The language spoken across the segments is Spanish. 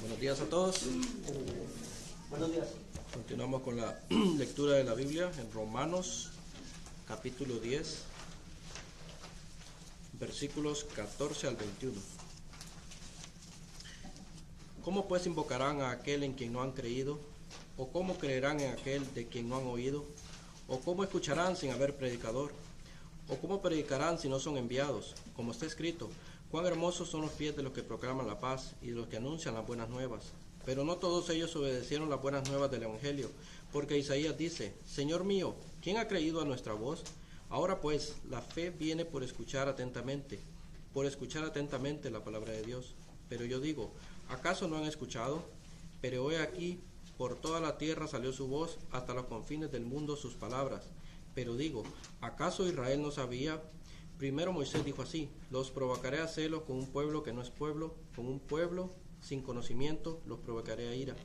Buenos días a todos. Buenos días. Continuamos con la lectura de la Biblia en Romanos, capítulo 10, versículos 14 al 21. ¿Cómo pues invocarán a aquel en quien no han creído? ¿O cómo creerán en aquel de quien no han oído? ¿O cómo escucharán sin haber predicador? ¿O cómo predicarán si no son enviados? Como está escrito, cuán hermosos son los pies de los que proclaman la paz y de los que anuncian las buenas nuevas. Pero no todos ellos obedecieron las buenas nuevas del Evangelio, porque Isaías dice, Señor mío, ¿quién ha creído a nuestra voz? Ahora pues, la fe viene por escuchar atentamente la palabra de Dios. Pero yo digo, ¿acaso no han escuchado? Pero he aquí, por toda la tierra salió su voz, hasta los confines del mundo sus palabras. Pero digo, ¿acaso Israel no sabía? Primero Moisés dijo así, los provocaré a celos con un pueblo que no es pueblo, con un pueblo sin conocimiento los provocaré a ira.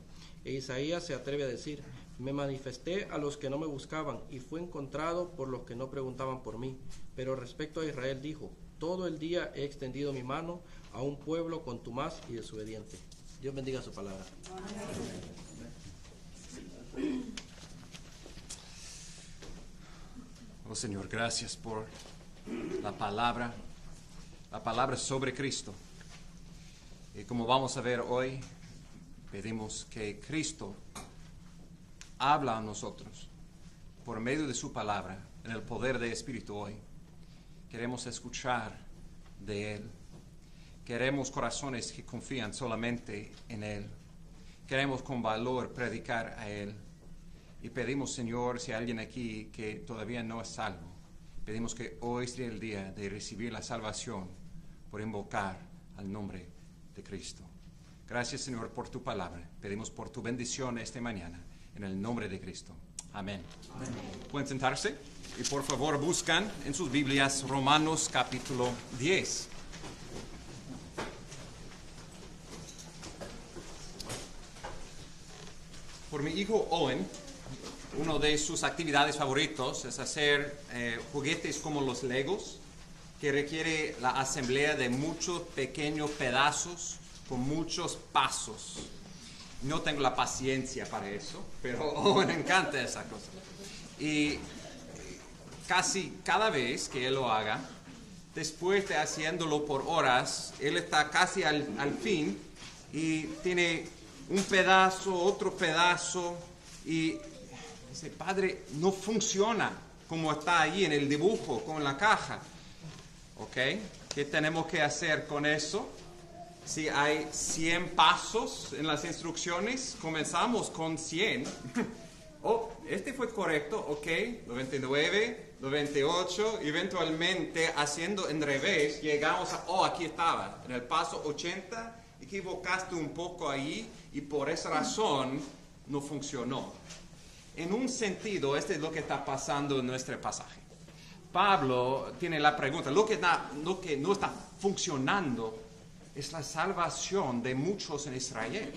E Isaías se atreve a decir, me manifesté a los que no me buscaban y fui encontrado por los que no preguntaban por mí. Pero respecto a Israel dijo, todo el día he extendido mi mano a un pueblo contumaz y desobediente. Dios bendiga su palabra. Oh Señor, gracias por la palabra sobre Cristo. Y como vamos a ver hoy, pedimos que Cristo habla a nosotros por medio de su palabra, en el poder del Espíritu hoy. Queremos escuchar de Él. Queremos corazones que confían solamente en Él. Queremos con valor predicar a Él. Y pedimos, Señor, si hay alguien aquí que todavía no es salvo, pedimos que hoy sea el día de recibir la salvación por invocar al nombre de Cristo. Gracias, Señor, por tu palabra. Pedimos por tu bendición esta mañana, en el nombre de Cristo. Amén. Amén. Pueden sentarse y por favor buscan en sus Biblias Romanos capítulo 10. Por mi hijo Owen, una de sus actividades favoritas es hacer juguetes como los Legos, que requiere la asamblea de muchos pequeños pedazos con muchos pasos. No tengo la paciencia para eso, pero Owen encanta esa cosa. Y casi cada vez que él lo haga, después de haciéndolo por horas, él está casi al fin y tiene un pedazo, otro pedazo, y dice, padre, no funciona como está ahí en el dibujo, con la caja. ¿Ok? ¿Qué tenemos que hacer con eso? Si hay 100 pasos en las instrucciones, comenzamos con 100. Oh, este fue correcto, ok, 99, 98, eventualmente haciendo en revés, llegamos a, aquí estaba, en el paso 80, equivocaste un poco ahí y por esa razón no funcionó. En un sentido, este es lo que está pasando en nuestro pasaje. Pablo tiene la pregunta, lo que no está funcionando es la salvación de muchos en Israel.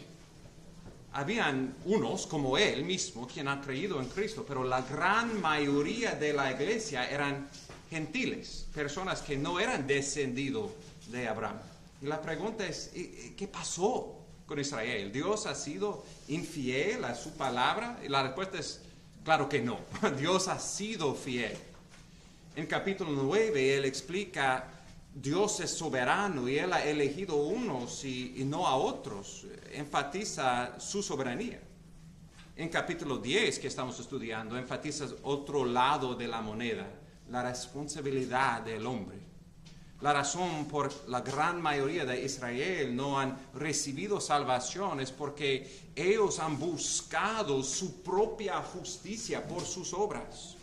Habían unos, como él mismo, quien han creído en Cristo, pero la gran mayoría de la iglesia eran gentiles, personas que no eran descendidos de Abraham. Y la pregunta es, ¿qué pasó con Israel? ¿Dios ha sido infiel a su palabra? Y la respuesta es, claro que no. Dios ha sido fiel. En capítulo 9, él explica, Dios es soberano y Él ha elegido unos y no a otros. Enfatiza su soberanía. En capítulo 10, que estamos estudiando, enfatiza otro lado de la moneda, la responsabilidad del hombre. La razón por la gran mayoría de Israel no han recibido salvación es porque ellos han buscado su propia justicia por sus obras.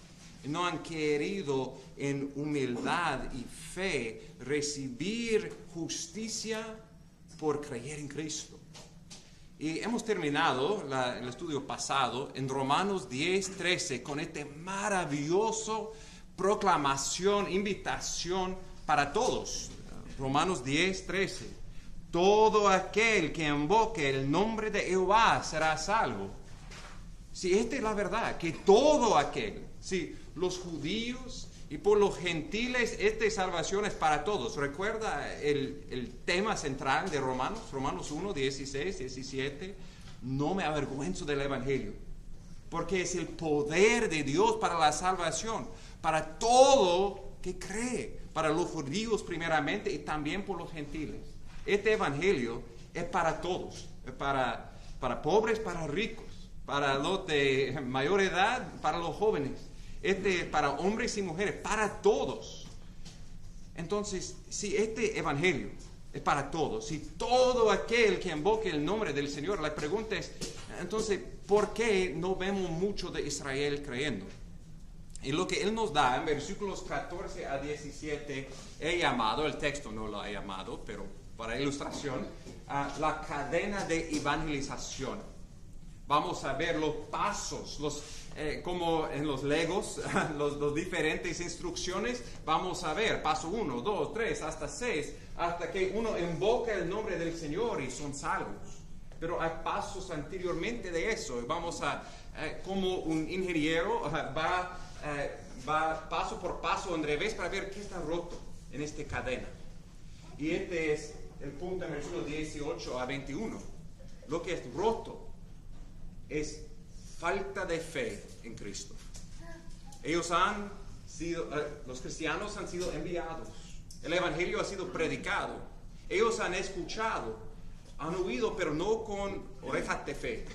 No han querido en humildad y fe recibir justicia por creer en Cristo. Y hemos terminado el estudio pasado en Romanos 10:13 con esta maravillosa proclamación, invitación para todos. Romanos 10:13. Todo aquel que invoque el nombre de Jehová será salvo. Si esta es la verdad, que todo aquel, si los judíos Y por los gentiles, esta salvación es para todos. ¿Recuerda el tema central de Romanos? Romanos 1, 16, 17. No me avergüenzo del Evangelio, porque es el poder de Dios para la salvación, para todo que cree, para los judíos primeramente y también por los gentiles. Este Evangelio es para todos, es para pobres, para ricos, para los de mayor edad, para los jóvenes. Para hombres y mujeres, para todos. Entonces, si este evangelio es para todos, si todo aquel que invoque el nombre del Señor, la pregunta es, entonces, ¿por qué no vemos mucho de Israel creyendo? Y lo que Él nos da en versículos 14 a 17, he llamado, el texto no lo ha llamado, pero para ilustración, la cadena de evangelización. Vamos a ver los pasos, como en los legos, los diferentes instrucciones. Vamos a ver paso 1, 2, 3, hasta 6, hasta que uno invoca el nombre del Señor y son salvos. Pero hay pasos anteriormente de eso. Vamos a, como un ingeniero, va paso por paso en revés para ver qué está roto en esta cadena. Y este es el punto en versículo 18 a 21. Lo que es roto es falta de fe en Cristo. Los cristianos han sido enviados. El evangelio ha sido predicado. Ellos han escuchado, han oído, pero no con orejas de fe.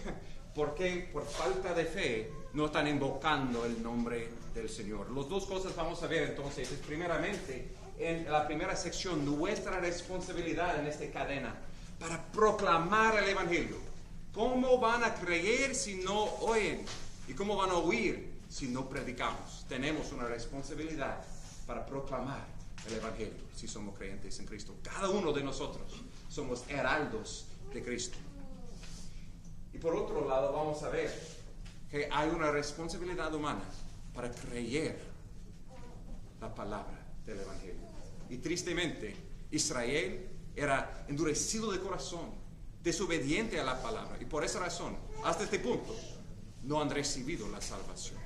Porque por falta de fe no están invocando el nombre del Señor. Las dos cosas vamos a ver entonces. Es primeramente, en la primera sección, nuestra responsabilidad en esta cadena para proclamar el evangelio. ¿Cómo van a creer si no oyen? ¿Y cómo van a oír si no predicamos? Tenemos una responsabilidad para proclamar el evangelio si somos creyentes en Cristo. Cada uno de nosotros somos heraldos de Cristo. Y por otro lado vamos a ver que hay una responsabilidad humana para creer la palabra del evangelio. Y tristemente, Israel era endurecido de corazón, desobediente a la palabra, y por esa razón, hasta este punto, no han recibido la salvación.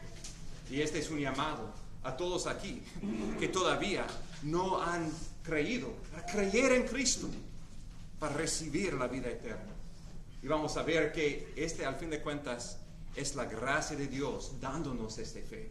Y este es un llamado a todos aquí que todavía no han creído, a creer en Cristo para recibir la vida eterna. Y vamos a ver que al fin de cuentas, es la gracia de Dios dándonos esta fe.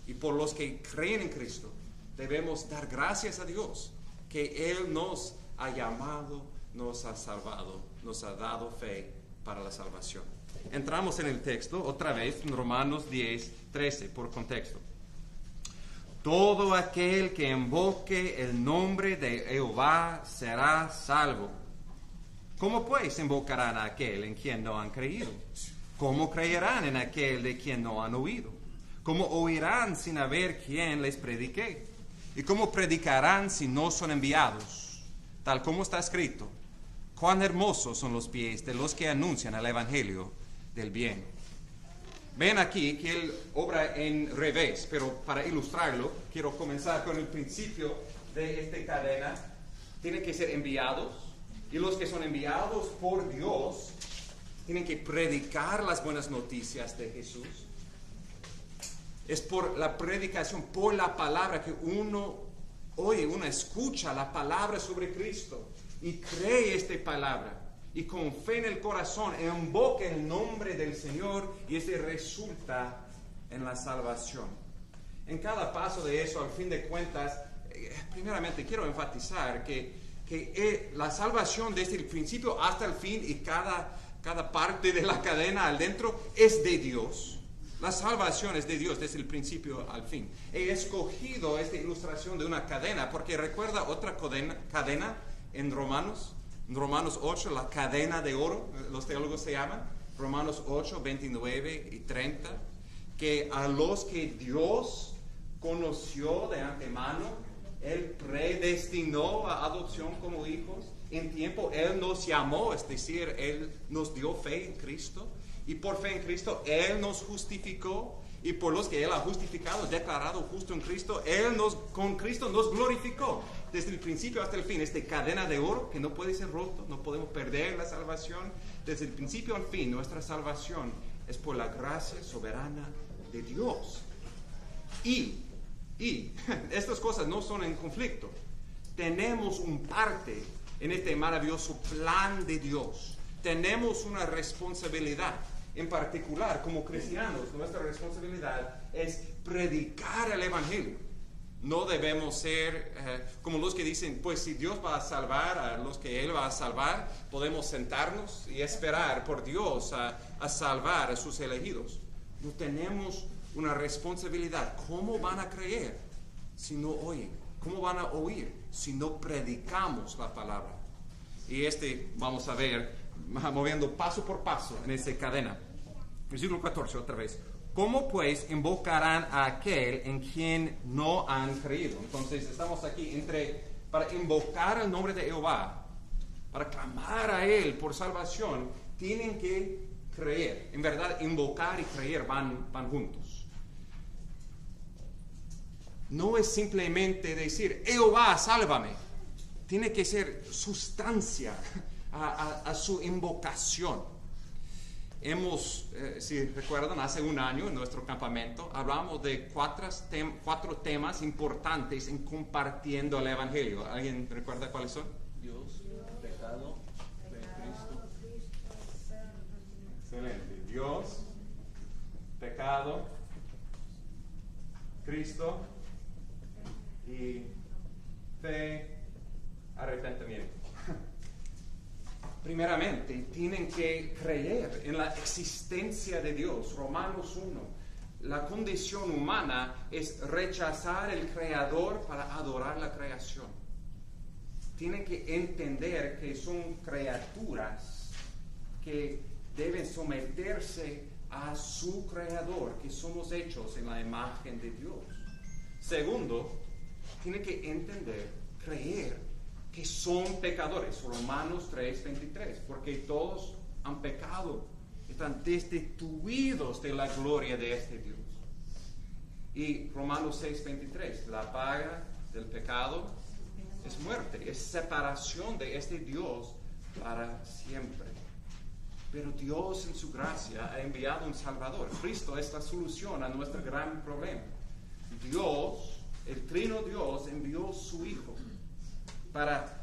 Y por los que creen en Cristo, debemos dar gracias a Dios que Él nos ha llamado, nos ha salvado, nos ha dado fe para la salvación. Entramos en el texto, otra vez, en Romanos 10, 13, por contexto. Todo aquel que invoque el nombre de Jehová será salvo. ¿Cómo pues invocarán a aquel en quien no han creído? ¿Cómo creerán en aquel de quien no han oído? ¿Cómo oirán sin haber quien les predique? ¿Y cómo predicarán si no son enviados? Tal como está escrito, cuán hermosos son los pies de los que anuncian el evangelio del bien. Ven aquí que él obra en revés, pero para ilustrarlo, quiero comenzar con el principio de esta cadena. Tienen que ser enviados, y los que son enviados por Dios tienen que predicar las buenas noticias de Jesús. Es por la predicación, por la palabra, que uno oye, uno escucha la palabra sobre Cristo y cree esta palabra, y con fe en el corazón invoca el nombre del Señor, y este resulta en la salvación. En cada paso de eso, al fin de cuentas, primeramente quiero enfatizar que la salvación desde el principio hasta el fin, y cada parte de la cadena al dentro, es de Dios. La salvación es de Dios desde el principio al fin. He escogido esta ilustración de una cadena porque recuerda otra cadena en Romanos 8, la cadena de oro, los teólogos se llaman, Romanos 8, 29 y 30, que a los que Dios conoció de antemano, Él predestinó a adopción como hijos. En tiempo Él nos llamó, es decir, Él nos dio fe en Cristo, y por fe en Cristo Él nos justificó, y por los que Él ha justificado, declarado justo en Cristo, con Cristo nos glorificó desde el principio hasta el fin. Esta cadena de oro que no puede ser roto, no podemos perder la salvación. Desde el principio al fin, nuestra salvación es por la gracia soberana de Dios. Y Y estas cosas no son en conflicto. Tenemos un parte en este maravilloso plan de Dios. Tenemos una responsabilidad. En particular, como cristianos, nuestra responsabilidad es predicar el Evangelio. No debemos ser como los que dicen, pues si Dios va a salvar a los que Él va a salvar, podemos sentarnos y esperar por Dios a salvar a sus elegidos. No tenemos una responsabilidad. ¿Cómo van a creer si no oyen? ¿Cómo van a oír si no predicamos la palabra? Y vamos a ver, moviendo paso por paso en esta cadena. Versículo 14, otra vez. ¿Cómo pues invocarán a aquel en quien no han creído? Entonces estamos aquí para invocar el nombre de Jehová, para clamar a Él por salvación, tienen que creer. En verdad, invocar y creer van juntos. No es simplemente decir, Jehová, sálvame. Tiene que ser sustancia a su invocación. Si recuerdan, hace un año en nuestro campamento hablamos de cuatro temas importantes en compartiendo el Evangelio. ¿Alguien recuerda cuáles son? Dios, pecado, fe en Cristo. Excelente. Dios, pecado, Cristo y fe, arrepentimiento. Primeramente, tienen que creer en la existencia de Dios. Romanos 1. La condición humana es rechazar el Creador para adorar la creación. Tienen que entender que son criaturas que deben someterse a su Creador, que somos hechos en la imagen de Dios. Segundo, tienen que entender, creer que son pecadores. Romanos 3:23, porque todos han pecado, están destituidos de la gloria de este Dios. Y Romanos 6:23, la paga del pecado es muerte, es separación de este Dios para siempre. Pero Dios en su gracia ha enviado un Salvador. Cristo es la solución a nuestro gran problema. Dios, el Trino Dios, envió su Hijo para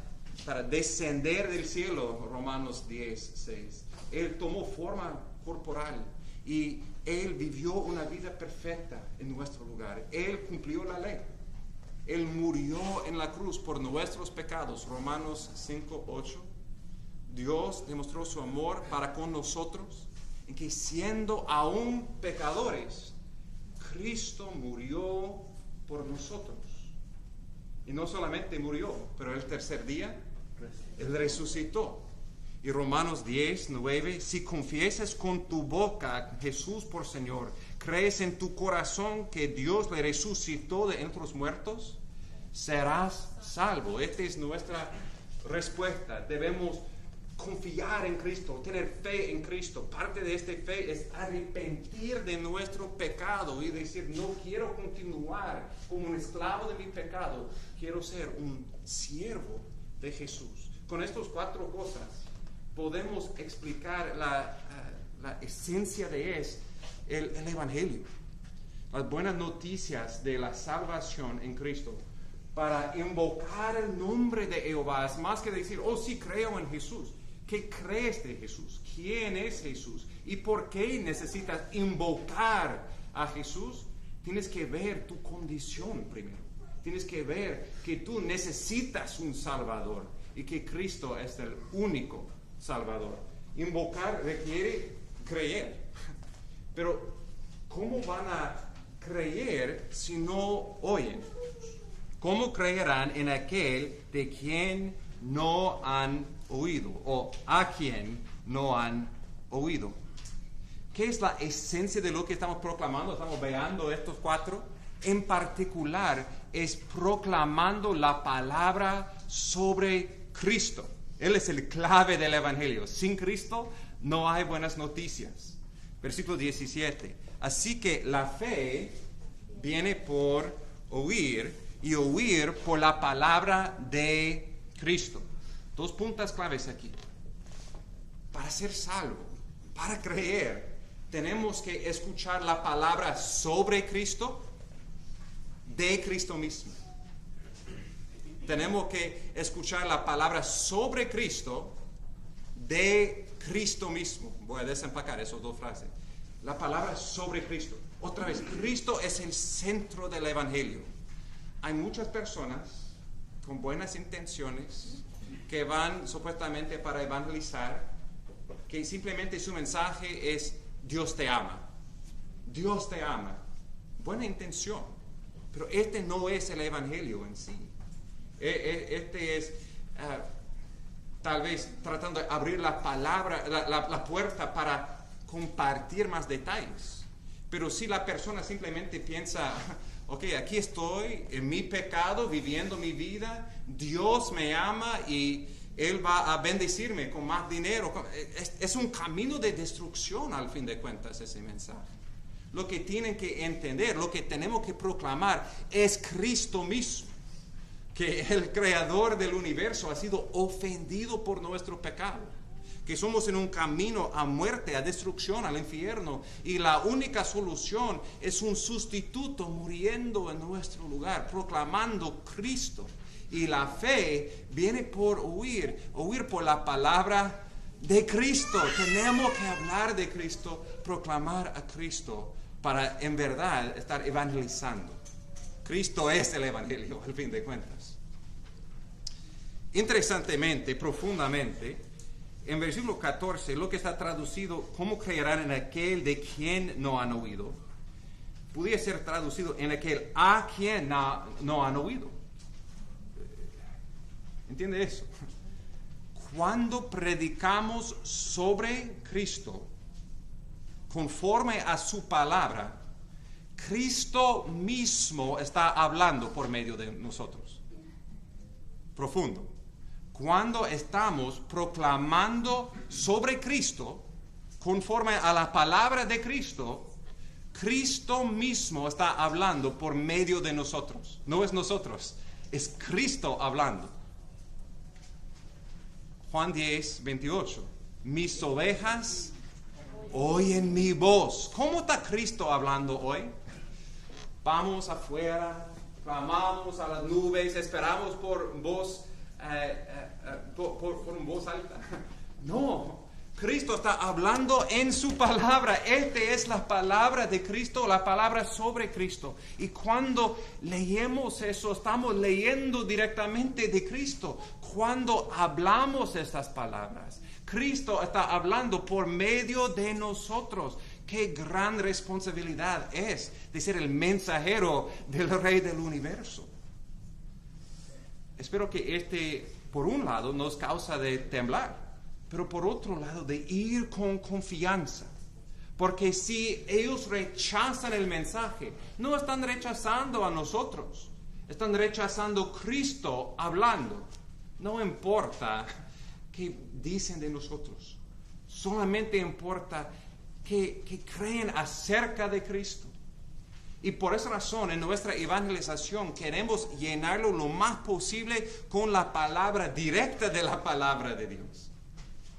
descender del cielo, Romanos 10:6. Él tomó forma corporal y Él vivió una vida perfecta en nuestro lugar. Él cumplió la ley. Él murió en la cruz por nuestros pecados, Romanos 5:8. Dios demostró su amor para con nosotros en que siendo aún pecadores, Cristo murió por nosotros. Y no solamente murió, pero el tercer día, Él resucitó. Y Romanos 10:9, si confiesas con tu boca a Jesús por Señor, crees en tu corazón que Dios le resucitó de entre los muertos, serás salvo. Esta es nuestra respuesta. Debemos confiar en Cristo, tener fe en Cristo. Parte de esta fe es arrepentir de nuestro pecado y decir, no quiero continuar como un esclavo de mi pecado, quiero ser un siervo de Jesús. Con estas cuatro cosas podemos explicar la esencia de el Evangelio, las buenas noticias de la salvación en Cristo. Para invocar el nombre de Jehová es más que decir, oh sí, creo en Jesús. ¿Qué crees de Jesús? ¿Quién es Jesús? ¿Y por qué necesitas invocar a Jesús? Tienes que ver tu condición primero. Tienes que ver que tú necesitas un Salvador y que Cristo es el único Salvador. Invocar requiere creer. Pero, ¿cómo van a creer si no oyen? ¿Cómo creerán en aquel de quien no han oído o a quien no han oído? ¿Qué es la esencia de lo que estamos proclamando? Estamos veando estos cuatro. En particular es proclamando la palabra sobre Cristo. Él es el clave del Evangelio. Sin Cristo no hay buenas noticias. Versículo 17. Así que la fe viene por oír y oír por la palabra de Cristo. Dos puntas claves aquí. Para ser salvo, para creer, tenemos que escuchar la palabra sobre Cristo, de Cristo mismo. Tenemos que escuchar la palabra sobre Cristo, de Cristo mismo. Voy a desempacar esas dos frases. La palabra sobre Cristo. Otra vez, Cristo es el centro del Evangelio. Hay muchas personas con buenas intenciones que van supuestamente para evangelizar, que simplemente su mensaje es Dios te ama. Dios te ama. Buena intención. Pero este no es el Evangelio en sí. Este es tal vez tratando de abrir la palabra, la puerta para compartir más detalles. Pero si la persona simplemente piensa, ok, aquí estoy en mi pecado, viviendo mi vida, Dios me ama y Él va a bendecirme con más dinero. Es un camino de destrucción al fin de cuentas ese mensaje. Lo que tienen que entender, lo que tenemos que proclamar es Cristo mismo. Que el creador del universo ha sido ofendido por nuestro pecado. Que somos en un camino a muerte, a destrucción, al infierno. Y la única solución es un sustituto muriendo en nuestro lugar, proclamando Cristo. Y la fe viene por oír por la palabra de Cristo. Tenemos que hablar de Cristo, proclamar a Cristo para en verdad estar evangelizando. Cristo es el Evangelio, al fin de cuentas. Interesantemente, profundamente, en versículo 14, lo que está traducido, ¿cómo creerán en aquel de quien no han oído? Podría ser traducido en aquel a quien no han oído. ¿Entiende eso? Cuando predicamos sobre Cristo, conforme a su palabra, Cristo mismo está hablando por medio de nosotros. Profundo. Cuando estamos proclamando sobre Cristo, conforme a la palabra de Cristo, Cristo mismo está hablando por medio de nosotros. No es nosotros, es Cristo hablando. Juan 10, 28. Mis ovejas oyen mi voz. ¿Cómo está Cristo hablando hoy? Vamos afuera, clamamos a las nubes, esperamos por voz por voz alta. No, Cristo está hablando en su palabra. Esta es la palabra de Cristo, la palabra sobre Cristo. Y cuando leemos eso, estamos leyendo directamente de Cristo. Cuando hablamos estas palabras, Cristo está hablando por medio de nosotros. Qué gran responsabilidad es de ser el mensajero del Rey del universo. Espero que por un lado, nos causa de temblar, pero por otro lado, de ir con confianza. Porque si ellos rechazan el mensaje, no están rechazando a nosotros, están rechazando a Cristo hablando. No importa qué dicen de nosotros, solamente importa que creen acerca de Cristo. Y por esa razón, en nuestra evangelización queremos llenarlo lo más posible con la palabra directa de la palabra de Dios.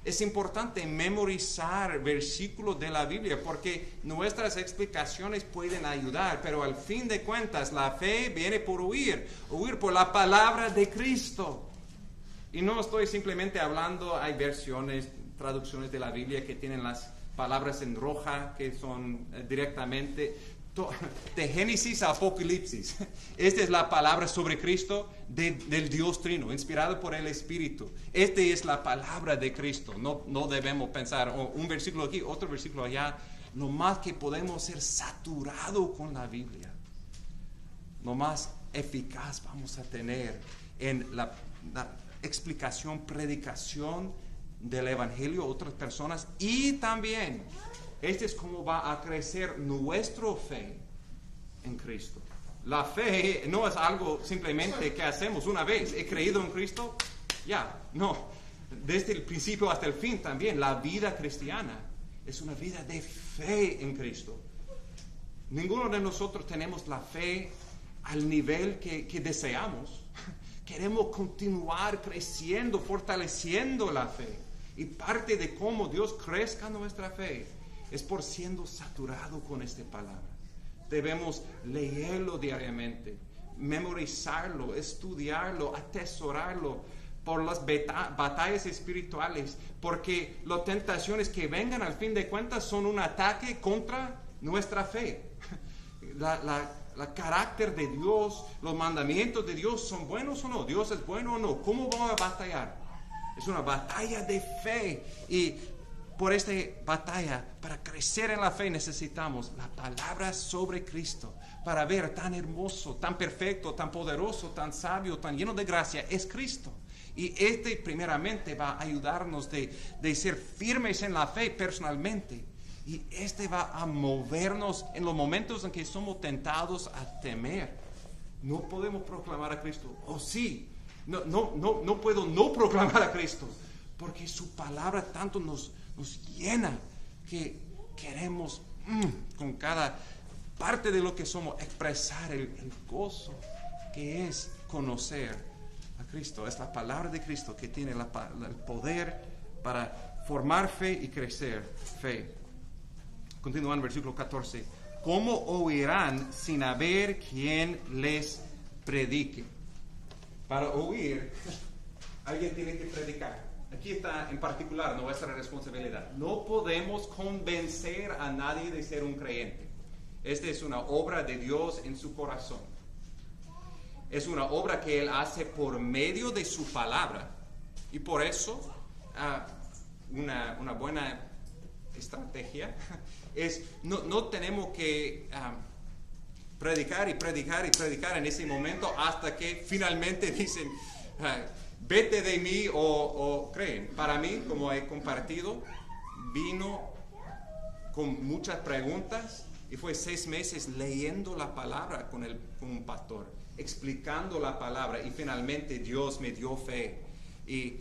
Es importante memorizar versículos de la Biblia porque nuestras explicaciones pueden ayudar, pero al fin de cuentas la fe viene por oír por la palabra de Cristo. Y no estoy simplemente hablando, hay versiones, traducciones de la Biblia que tienen las palabras en roja que son directamente de Génesis a Apocalipsis. Esta es la palabra sobre Cristo del Dios Trino, inspirado por el Espíritu. Esta es la palabra de Cristo. No debemos pensar un versículo aquí, otro versículo allá. Lo más que podemos ser saturados con la Biblia, lo más eficaz vamos a tener en la explicación, predicación del Evangelio a otras personas. Y también este es como va a crecer nuestra fe en Cristo. La fe no es algo simplemente que hacemos una vez. He creído en Cristo, ya, no. Desde el principio hasta el fin también, la vida cristiana es una vida de fe en Cristo. Ninguno de nosotros tenemos la fe al nivel que deseamos. Queremos continuar creciendo, fortaleciendo la fe. Y parte de cómo Dios crezca nuestra fe es por siendo saturado con esta palabra. Debemos leerlo diariamente, memorizarlo, estudiarlo, atesorarlo por las batallas espirituales, porque las tentaciones que vengan al fin de cuentas son un ataque contra nuestra fe. La carácter de Dios, los mandamientos de Dios, ¿son buenos o no? ¿Dios es bueno o no? ¿Cómo vamos a batallar? Es una batalla de fe, y por esta batalla, para crecer en la fe, necesitamos la palabra sobre Cristo, para ver tan hermoso, tan perfecto, tan poderoso, tan sabio, tan lleno de gracia es Cristo. Y primeramente va a ayudarnos de ser firmes en la fe personalmente. Y va a movernos en los momentos en que somos tentados a temer. No podemos proclamar a Cristo. Sí, no puedo no proclamar a Cristo, porque su palabra tanto nos llena que queremos con cada parte de lo que somos expresar el gozo que es conocer a Cristo. Es la palabra de Cristo que tiene el poder para formar fe y crecer fe. Continuando, versículo 14. ¿Cómo oirán sin haber quien les predique? Para oír, alguien tiene que predicar. Aquí está en particular nuestra responsabilidad. No podemos convencer a nadie de ser un creyente. Esta es una obra de Dios en su corazón. Es una obra que Él hace por medio de su palabra. Y por eso, una buena estrategia es no tenemos que predicar en ese momento hasta que finalmente dicen vete de mí o creen. Para mí, como he compartido, vino con muchas preguntas y fue 6 meses leyendo la palabra con un pastor, explicando la palabra, y finalmente Dios me dio fe. Y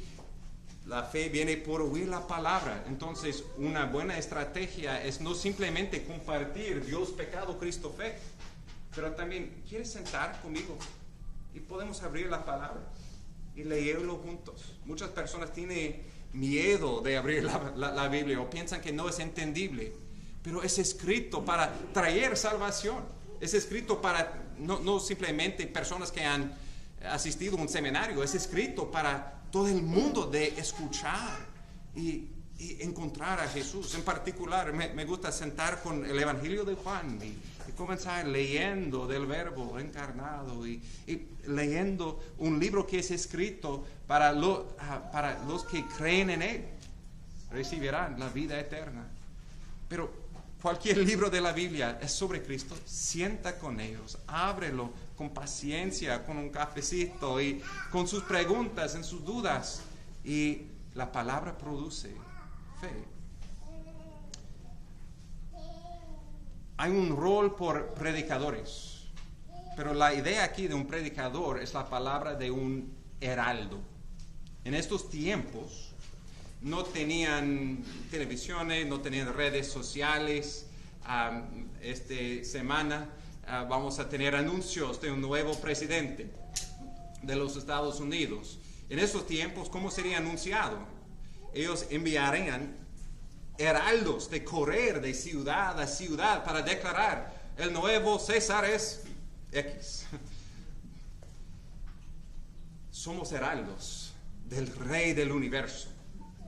la fe viene por oír la palabra. Entonces, una buena estrategia es no simplemente compartir Dios, pecado, Cristo, fe, pero también, ¿quieres sentar conmigo? Y podemos abrir la palabra y leerlo juntos. Muchas personas tienen miedo de abrir la Biblia o piensan que no es entendible, pero es escrito para traer salvación. Es escrito para no simplemente personas que han asistido a un seminario, es escrito para todo el mundo de escuchar y encontrar a Jesús. En particular, me gusta sentar con el Evangelio de Juan y comenzar leyendo del Verbo encarnado y leyendo un libro que es escrito para los que creen en Él. Recibirán la vida eterna. Pero cualquier libro de la Biblia es sobre Cristo. Sienta con ellos, ábrelo con paciencia, con un cafecito y con sus preguntas, en sus dudas, y la palabra produce fe. Hay un rol por predicadores, pero la idea aquí de un predicador es la palabra de un heraldo. En estos tiempos no tenían televisiones, no tenían redes sociales. Esta semana vamos a tener anuncios de un nuevo presidente de los Estados Unidos. En esos tiempos, ¿cómo sería anunciado? Ellos enviarían heraldos de correr de ciudad a ciudad para declarar: el nuevo César es X. Somos heraldos del Rey del universo,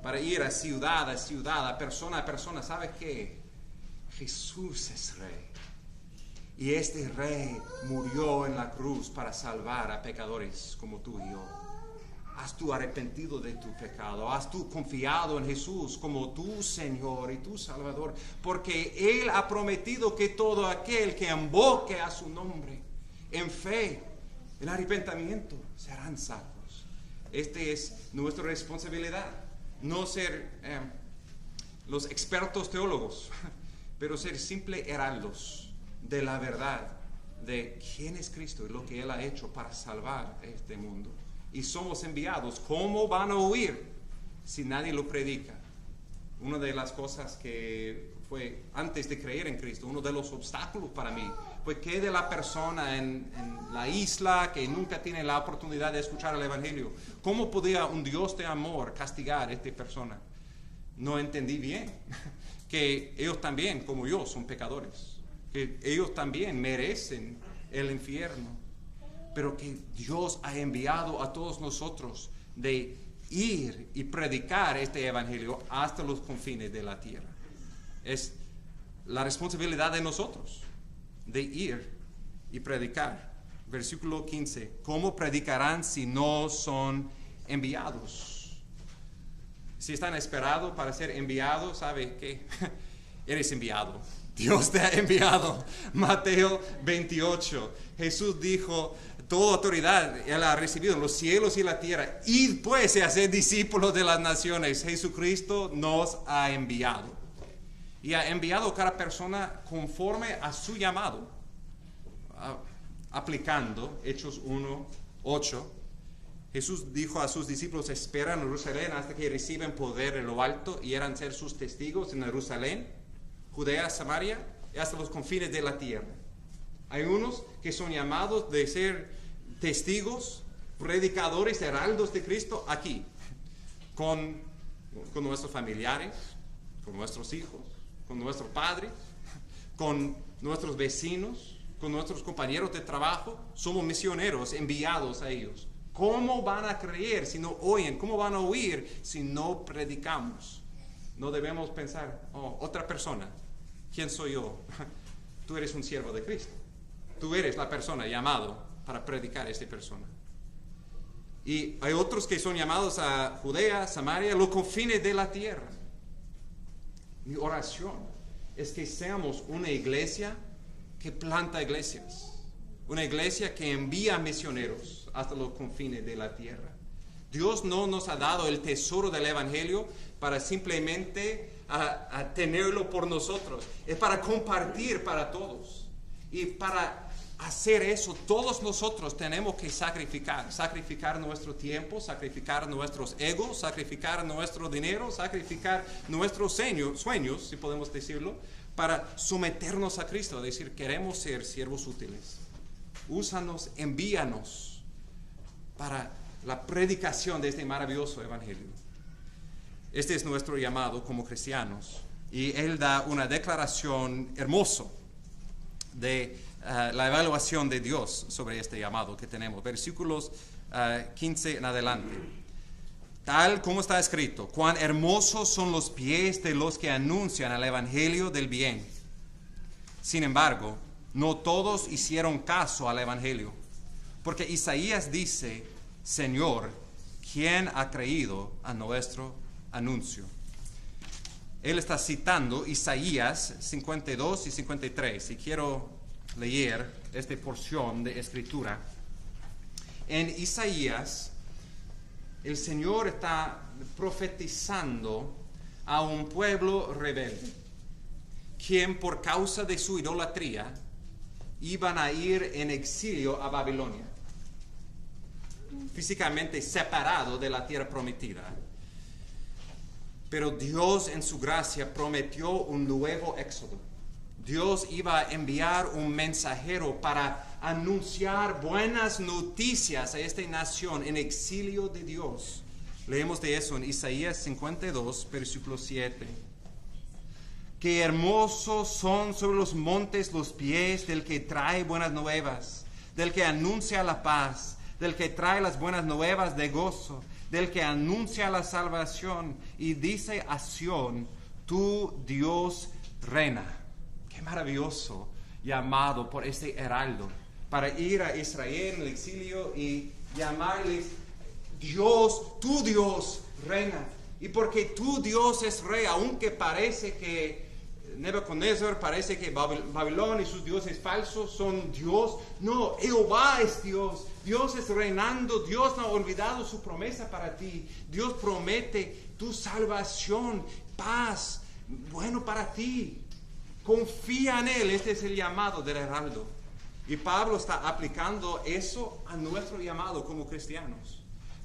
para ir a ciudad, a persona. ¿Sabes qué? Jesús es Rey. Y este Rey murió en la cruz para salvar a pecadores como tú y yo. ¿Has tú arrepentido de tu pecado? ¿Has tú confiado en Jesús como tu Señor y tu Salvador? Porque Él ha prometido que todo aquel que invoque a su nombre en fe, en arrepentimiento, serán salvos. Esta es nuestra responsabilidad. No ser los expertos teólogos, pero ser simples heraldos de la verdad de quién es Cristo y lo que Él ha hecho para salvar este mundo. Y somos enviados. ¿Cómo van a oír si nadie lo predica? Una de las cosas que fue antes de creer en Cristo, uno de los obstáculos para mí, fue que de la persona en la isla que nunca tiene la oportunidad de escuchar el Evangelio. ¿Cómo podía un Dios de amor castigar a esta persona? No entendí bien que ellos también, como yo, son pecadores, que ellos también merecen el infierno. pero que Dios ha enviado a todos nosotros de ir y predicar este evangelio hasta los confines de la tierra. Es la responsabilidad de nosotros de ir y predicar. Versículo 15. ¿Cómo predicarán si no son enviados? Si están esperados para ser enviados, ¿sabe qué? Eres enviado. Dios te ha enviado. Mateo 28. Jesús dijo, toda autoridad Él ha recibido en los cielos y la tierra. Id pues y haced discípulos de las naciones. Jesucristo nos ha enviado. Y ha enviado a cada persona conforme a su llamado. Aplicando Hechos 1:8. Jesús dijo a sus discípulos, esperan en Jerusalén hasta que reciben poder de lo alto y eran ser sus testigos en Jerusalén, Judea, Samaria y hasta los confines de la tierra. Hay unos que son llamados de ser testigos, predicadores, heraldos de Cristo aquí, con nuestros familiares, con nuestros hijos, con nuestros padres, con nuestros vecinos, con nuestros compañeros de trabajo. Somos misioneros enviados a ellos. ¿Cómo van a creer si no oyen? ¿Cómo van a oír si no predicamos? No debemos pensar, otra persona, ¿quién soy yo? Tú eres un siervo de Cristo. Tú eres la persona llamado para predicar a esta persona. Y hay otros que son llamados a Judea, Samaria, los confines de la tierra. Mi oración es que seamos una iglesia que planta iglesias. Una iglesia que envía misioneros hasta los confines de la tierra. Dios no nos ha dado el tesoro del evangelio para simplemente tenerlo por nosotros. Es para compartir para todos. Y para hacer eso, todos nosotros tenemos que sacrificar nuestro tiempo, sacrificar nuestros egos, sacrificar nuestro dinero, sacrificar nuestros sueños, si podemos decirlo, para someternos a Cristo, decir, queremos ser siervos útiles. Úsanos, envíanos para la predicación de este maravilloso evangelio. Este es nuestro llamado como cristianos. Y Él da una declaración hermosa de la evaluación de Dios sobre este llamado que tenemos. Versículos 15 en adelante. Tal como está escrito, cuán hermosos son los pies de los que anuncian el evangelio del bien. Sin embargo, no todos hicieron caso al evangelio, porque Isaías dice, Señor, ¿quién ha creído a nuestro anuncio? Él está citando Isaías 52 y 53, y quiero leer esta porción de escritura. En Isaías, el Señor está profetizando a un pueblo rebelde, quien por causa de su idolatría iban a ir en exilio a Babilonia, físicamente separado de la tierra prometida. Pero Dios en su gracia prometió un nuevo éxodo. Dios iba a enviar un mensajero para anunciar buenas noticias a esta nación en exilio de Dios. Leemos de eso en Isaías 52, versículo 7. Qué hermosos son sobre los montes los pies del que trae buenas nuevas, del que anuncia la paz, del que trae las buenas nuevas de gozo, del que anuncia la salvación y dice a Sión, tu Dios reina. Qué maravilloso llamado por este heraldo para ir a Israel en el exilio y llamarles Dios, tu Dios reina. Y porque tu Dios es rey, aunque parece que Nebuchadnezzar, parece que Babilonia y sus dioses falsos son Dios, no, Jehová es Dios. Dios es reinando, Dios no ha olvidado su promesa para ti. Dios promete tu salvación, paz, bueno para ti. Confía en Él, este es el llamado del heraldo. Y Pablo está aplicando eso a nuestro llamado como cristianos,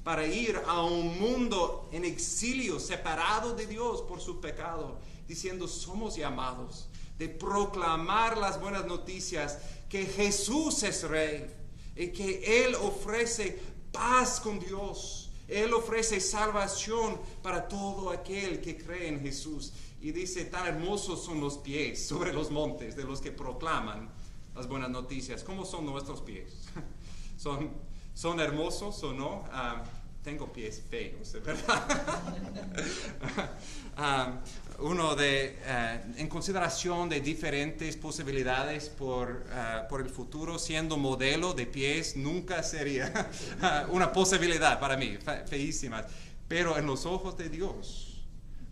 para ir a un mundo en exilio, separado de Dios por su pecado, diciendo somos llamados de proclamar las buenas noticias, que Jesús es Rey, y que Él ofrece paz con Dios, Él ofrece salvación para todo aquel que cree en Jesús. Y dice, tan hermosos son los pies sobre los montes de los que proclaman las buenas noticias. ¿Cómo son nuestros pies? son hermosos o no. Tengo pies feos, ¿verdad? En consideración de diferentes posibilidades por el futuro, siendo modelo de pies nunca sería una posibilidad para mí, feísimas. Pero en los ojos de Dios,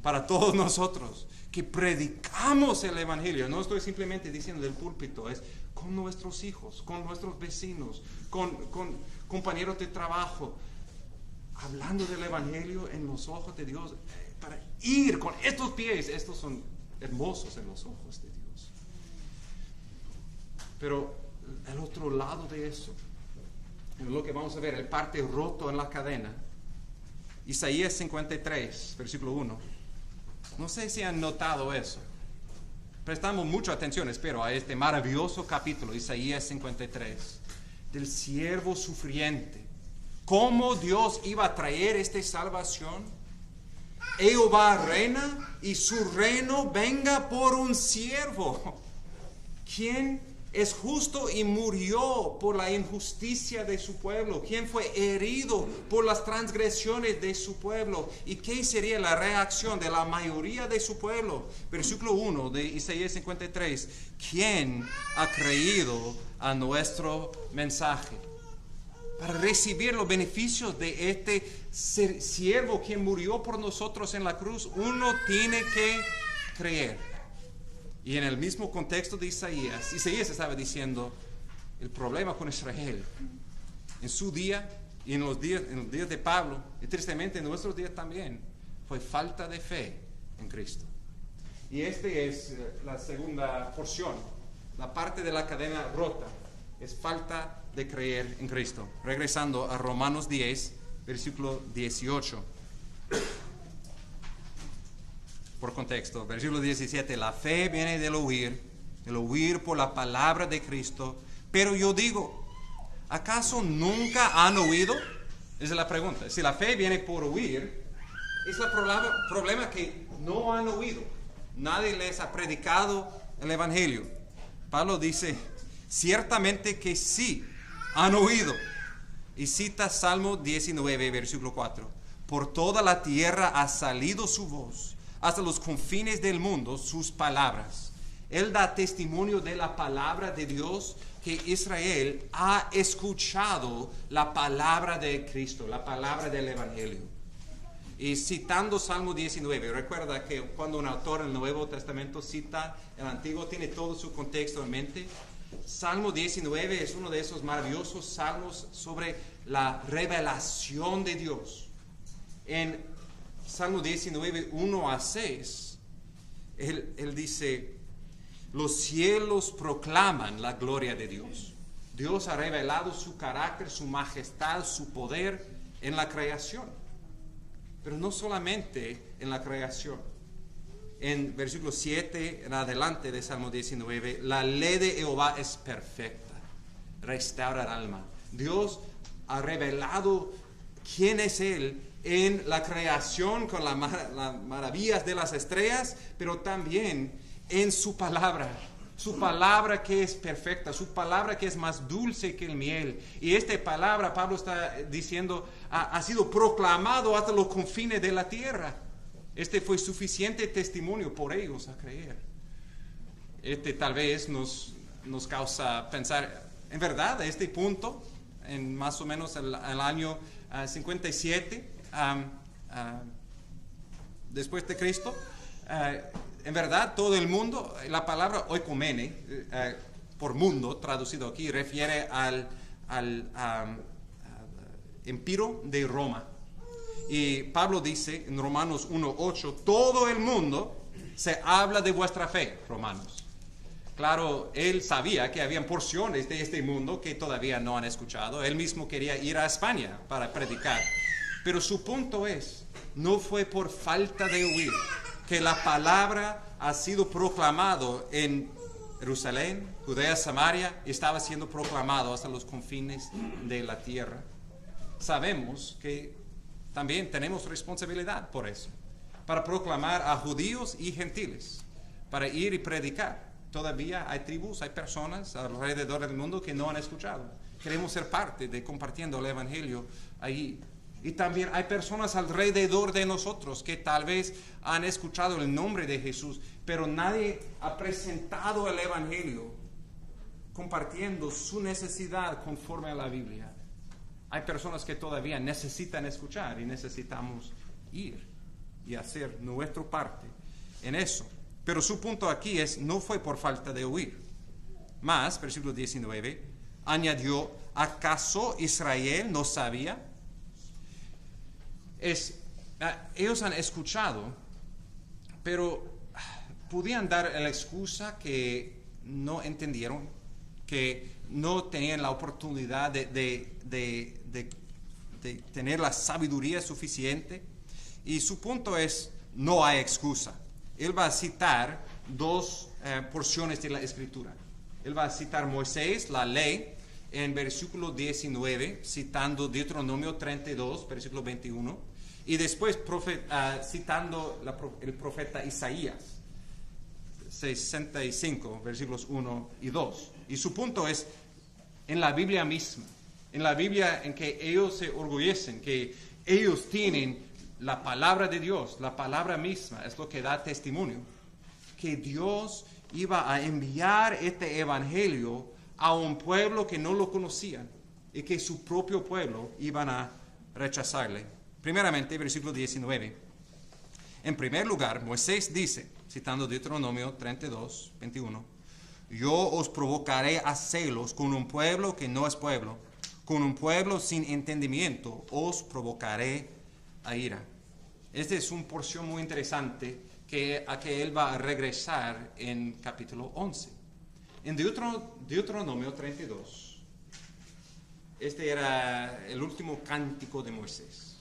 para todos nosotros que predicamos el Evangelio, no estoy simplemente diciendo del púlpito, es con nuestros hijos, con nuestros vecinos, con compañeros de trabajo, hablando del Evangelio en los ojos de Dios, para ir con estos pies, estos son hermosos en los ojos de Dios. Pero el otro lado de eso, es lo que vamos a ver, el parte roto en la cadena, Isaías 53, versículo 1. No sé si han notado eso. Prestamos mucha atención, espero, a este maravilloso capítulo, Isaías 53, del siervo sufriente. ¿Cómo Dios iba a traer esta salvación? Jehová reina y su reino venga por un siervo, quien es justo y murió por la injusticia de su pueblo, quien fue herido por las transgresiones de su pueblo. ¿Y qué sería la reacción de la mayoría de su pueblo? Versículo 1 de Isaías 53. ¿Quién ha creído a nuestro mensaje? Para recibir los beneficios de este siervo quien murió por nosotros en la cruz, uno tiene que creer. Y en el mismo contexto de Isaías estaba diciendo, el problema con Israel, en su día y en los días de Pablo, y tristemente en nuestros días también, fue falta de fe en Cristo. Y esta es la segunda porción, la parte de la cadena rota, es falta de creer en Cristo. Regresando a Romanos 10, versículo 18. Por contexto, versículo 17, la fe viene del oír por la palabra de Cristo. Pero yo digo, ¿acaso nunca han oído? Esa es la pregunta. Si la fe viene por oír, es el problema que no han oído. Nadie les ha predicado el Evangelio. Pablo dice, ciertamente que sí, han oído. Y cita Salmo 19, versículo 4. Por toda la tierra ha salido su voz, hasta los confines del mundo sus palabras. Él da testimonio de la palabra de Dios, que Israel ha escuchado la palabra de Cristo, la palabra del Evangelio. Y citando Salmo 19, recuerda que cuando un autor en el Nuevo Testamento cita el Antiguo, tiene todo su contexto en mente. Salmo 19 es uno de esos maravillosos salmos sobre la revelación de Dios. En Salmo 19, 1 a 6, él dice, los cielos proclaman la gloria de Dios. Dios ha revelado su carácter, su majestad, su poder en la creación. Pero no solamente en la creación. En versículo 7 en adelante de Salmo 19, la ley de Jehová es perfecta, restaura el alma. Dios ha revelado quién es Él en la creación con las maravillas de las estrellas, pero también en su palabra que es perfecta, su palabra que es más dulce que el miel. Y esta palabra, Pablo está diciendo, ha sido proclamado hasta los confines de la tierra. Este fue suficiente testimonio por ellos a creer. Tal vez nos causa pensar, en verdad, a este punto, en más o menos el año 57, después de Cristo, en verdad todo el mundo, la palabra oikomene, por mundo traducido aquí, refiere al Imperio de Roma. Y Pablo dice en Romanos 1:8, todo el mundo se habla de vuestra fe, Romanos. Claro, él sabía que habían porciones de este mundo que todavía no han escuchado. Él mismo quería ir a España para predicar. Pero su punto es, no fue por falta de oír que la palabra ha sido proclamado en Jerusalén, Judea, Samaria, y estaba siendo proclamado hasta los confines de la tierra. Sabemos que también tenemos responsabilidad por eso, para proclamar a judíos y gentiles, para ir y predicar. Todavía hay tribus, hay personas alrededor del mundo que no han escuchado. queremos ser parte de compartiendo el Evangelio ahí. Y también hay personas alrededor de nosotros que tal vez han escuchado el nombre de Jesús, pero nadie ha presentado el Evangelio compartiendo su necesidad conforme a la Biblia. Hay personas que todavía necesitan escuchar y necesitamos ir y hacer nuestra parte en eso. Pero su punto aquí es, no fue por falta de oír. Más, versículo 19, añadió, ¿acaso Israel no sabía? Ellos han escuchado, pero podían dar la excusa que no entendieron, que no tenían la oportunidad de tener la sabiduría suficiente. Y su punto es, no hay excusa. Él va a citar dos porciones de la Escritura. Él va a citar Moisés, la ley, en versículo 19, citando Deuteronomio 32, versículo 21, y después citando el profeta Isaías 65, versículos 1 y 2. Y su punto es, en la Biblia misma, en la Biblia en que ellos se orgullecen, que ellos tienen la palabra de Dios, la palabra misma, es lo que da testimonio, que Dios iba a enviar este evangelio a un pueblo que no lo conocían y que su propio pueblo iban a rechazarle. Primeramente, versículo 19. En primer lugar, Moisés dice, citando Deuteronomio 32, 21, yo os provocaré a celos con un pueblo que no es pueblo, con un pueblo sin entendimiento, os provocaré a ira. Esta es una porción muy interesante a que él va a regresar en capítulo 11. En Deuteronomio 32, este era el último cántico de Moisés,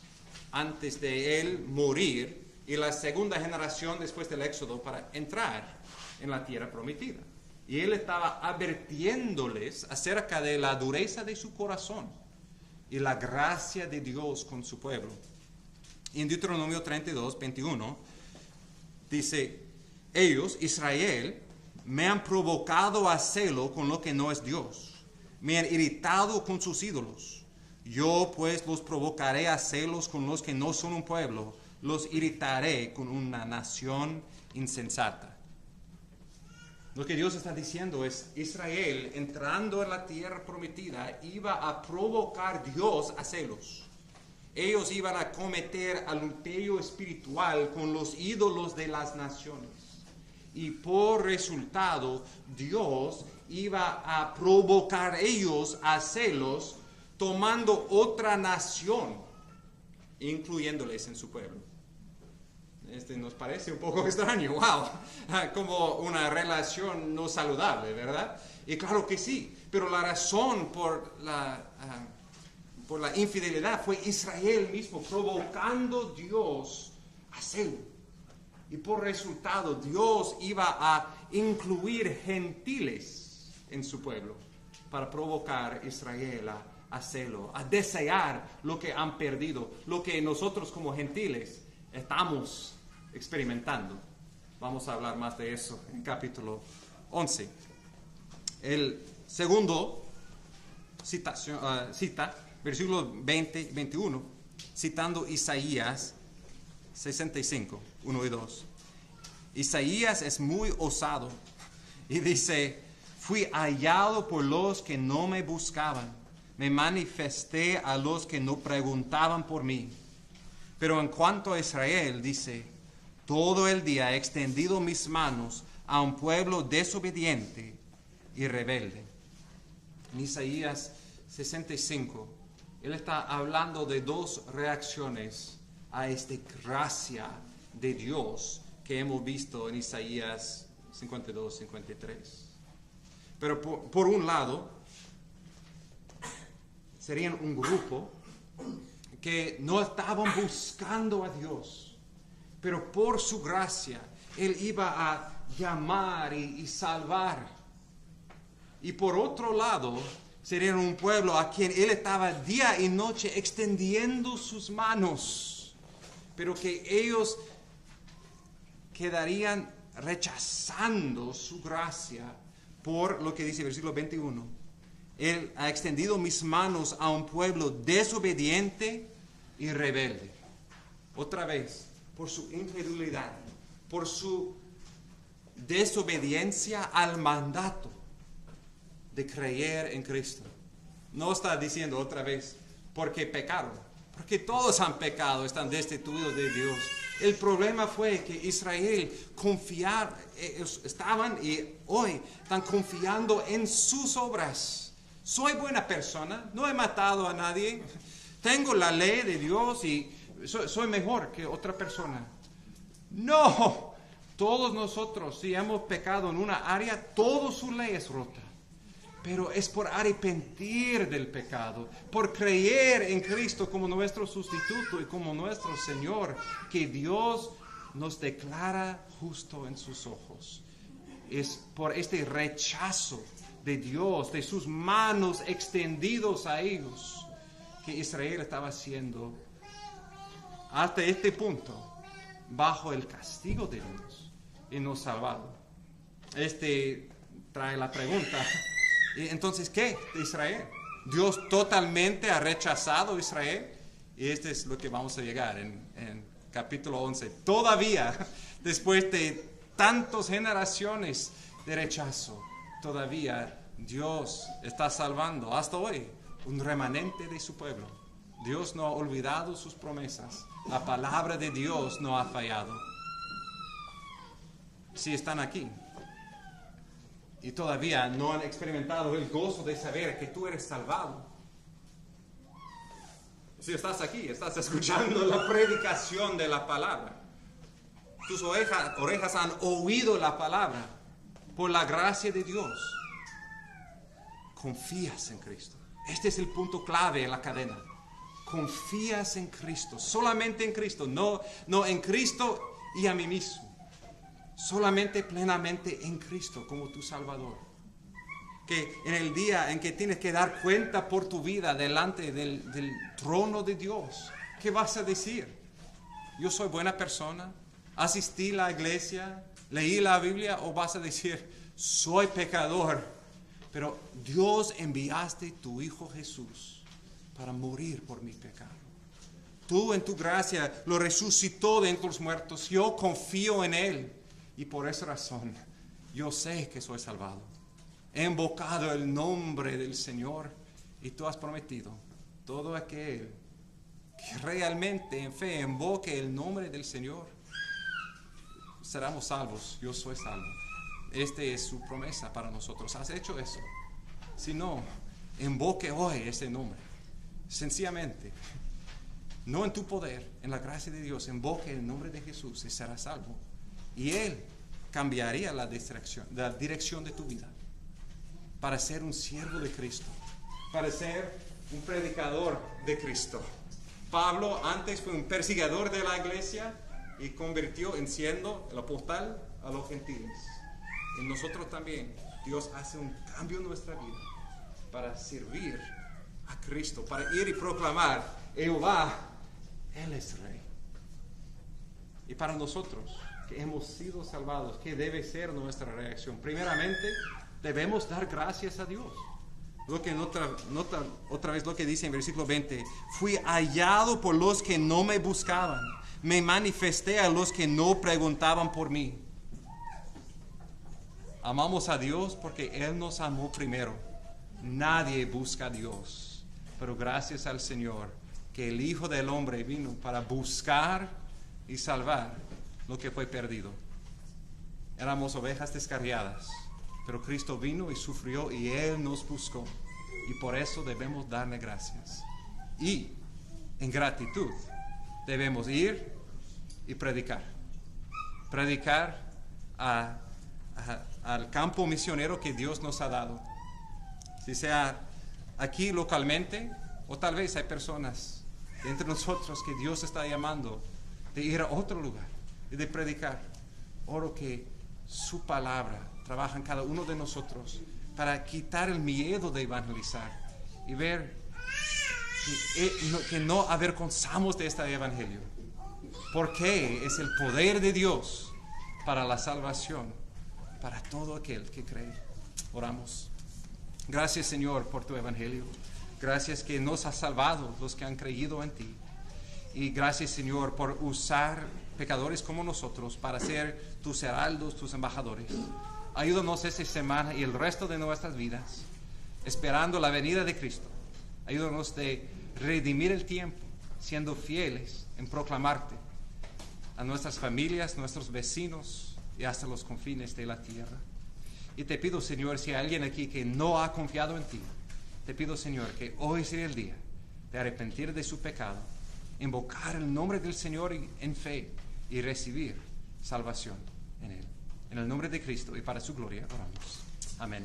antes de él morir y la segunda generación después del Éxodo para entrar en la tierra prometida. Y él estaba advirtiéndoles acerca de la dureza de su corazón y la gracia de Dios con su pueblo. Y en Deuteronomio 32, 21, dice, ellos, Israel, me han provocado a celo con lo que no es Dios, me han irritado con sus ídolos. Yo pues los provocaré a celos con los que no son un pueblo, los irritaré con una nación insensata. Lo que Dios está diciendo es, Israel, entrando en la tierra prometida, iba a provocar Dios a celos. Ellos iban a cometer adulterio espiritual con los ídolos de las naciones. Y por resultado, Dios iba a provocar ellos a celos, tomando otra nación, incluyéndoles en su pueblo. Nos parece un poco extraño, wow, como una relación no saludable, ¿verdad? Y claro que sí, pero la razón por la infidelidad fue Israel mismo provocando a Dios a celo. Y por resultado Dios iba a incluir gentiles en su pueblo para provocar a Israel a celo, a desear lo que han perdido, lo que nosotros como gentiles estamos experimentando. Vamos a hablar más de eso en capítulo 11. El segundo cita, versículos 20 y 21, citando Isaías 65, 1 y 2. Isaías es muy osado y dice, fui hallado por los que no me buscaban, me manifesté a los que no preguntaban por mí. Pero en cuanto a Israel, dice, todo el día he extendido mis manos a un pueblo desobediente y rebelde. En Isaías 65, él está hablando de dos reacciones a esta gracia de Dios que hemos visto en Isaías 52, 53. Pero por un lado, serían un grupo que no estaban buscando a Dios, pero por su gracia, Él iba a llamar y salvar. Y por otro lado, serían un pueblo a quien Él estaba día y noche extendiendo sus manos, pero que ellos quedarían rechazando su gracia por lo que dice el versículo 21. Él ha extendido mis manos a un pueblo desobediente y rebelde. Otra vez, por su incredulidad, por su desobediencia al mandato de creer en Cristo. No está diciendo otra vez, porque pecaron, porque todos han pecado, están destituidos de Dios. El problema fue que Israel estaban y hoy están confiando en sus obras. Soy buena persona, no he matado a nadie, tengo la ley de Dios y soy mejor que otra persona. No, todos nosotros, si hemos pecado en una área, toda su ley es rota. Pero es por arrepentir del pecado, por creer en Cristo como nuestro sustituto y como nuestro Señor, que Dios nos declara justo en sus ojos. Es por este rechazo de Dios, de sus manos extendidos a ellos, que Israel estaba siendo, hasta este punto, bajo el castigo de Dios y no salvado. Trae la pregunta. Entonces, ¿qué de Israel? Dios totalmente ha rechazado a Israel. Y es lo que vamos a llegar en capítulo 11. Todavía, después de tantas generaciones de rechazo, todavía Dios está salvando hasta hoy un remanente de su pueblo. Dios no ha olvidado sus promesas. La palabra de Dios no ha fallado. Si están aquí y todavía no han experimentado el gozo de saber que tú eres salvado. Si estás aquí, estás escuchando la predicación de la palabra. Tus orejas han oído la palabra por la gracia de Dios. Confías en Cristo. Este es el punto clave en la cadena. Confías en Cristo, solamente en Cristo, no en Cristo y a mí mismo. Solamente plenamente en Cristo como tu Salvador. Que en el día en que tienes que dar cuenta por tu vida delante del trono de Dios, ¿qué vas a decir? ¿Yo soy buena persona? ¿Asistí a la iglesia? ¿Leí la Biblia? ¿O vas a decir, soy pecador? Pero Dios enviaste tu Hijo Jesús para morir por mi pecado. Tú en tu gracia lo resucitó de entre los muertos. Yo confío en Él. Y por esa razón, yo sé que soy salvado. He invocado el nombre del Señor y tú has prometido, todo aquel que realmente en fe invoque el nombre del Señor, seremos salvos. Yo soy salvo. Esta es su promesa para nosotros. ¿Has hecho eso? Si no, invoque hoy ese nombre. Sencillamente, no en tu poder, en la gracia de Dios, invoque el nombre de Jesús y serás salvo. Y Él cambiaría la dirección de tu vida para ser un siervo de Cristo, para ser un predicador de Cristo. Pablo antes fue un perseguidor de la iglesia y convirtió en siendo el apóstol a los gentiles. Y nosotros también, Dios hace un cambio en nuestra vida para servir a Cristo, para ir y proclamar, Jehová, Él es Rey. Y para nosotros, que hemos sido salvados, ¿qué debe ser nuestra reacción? Primeramente, debemos dar gracias a Dios. Lo que nota otra vez lo que dice en versículo 20. Fui hallado por los que no me buscaban. Me manifesté a los que no preguntaban por mí. Amamos a Dios porque Él nos amó primero. Nadie busca a Dios. Pero gracias al Señor, que el Hijo del Hombre vino para buscar y salvar lo que fue perdido. Éramos ovejas descarriadas, pero Cristo vino y sufrió y Él nos buscó. Y por eso debemos darle gracias. Y en gratitud debemos ir y predicar. Predicar al campo misionero que Dios nos ha dado. Si sea aquí localmente, o tal vez hay personas entre nosotros que Dios está llamando de ir a otro lugar y de predicar. Oro que su palabra trabaja en cada uno de nosotros para quitar el miedo de evangelizar y ver que no avergonzamos de este evangelio, porque es el poder de Dios para la salvación para todo aquel que cree. Oramos. Gracias, Señor, por tu evangelio. Gracias que nos has salvado los que han creído en ti. Y gracias, Señor, por usar pecadores como nosotros para ser tus heraldos, tus embajadores. Ayúdanos esta semana y el resto de nuestras vidas, esperando la venida de Cristo. Ayúdanos de redimir el tiempo, siendo fieles en proclamarte a nuestras familias, nuestros vecinos y hasta los confines de la tierra. Y te pido, Señor, si hay alguien aquí que no ha confiado en ti, te pido, Señor, que hoy sea el día de arrepentir de su pecado, invocar el nombre del Señor en fe y recibir salvación en Él. En el nombre de Cristo y para su gloria oramos. Amén.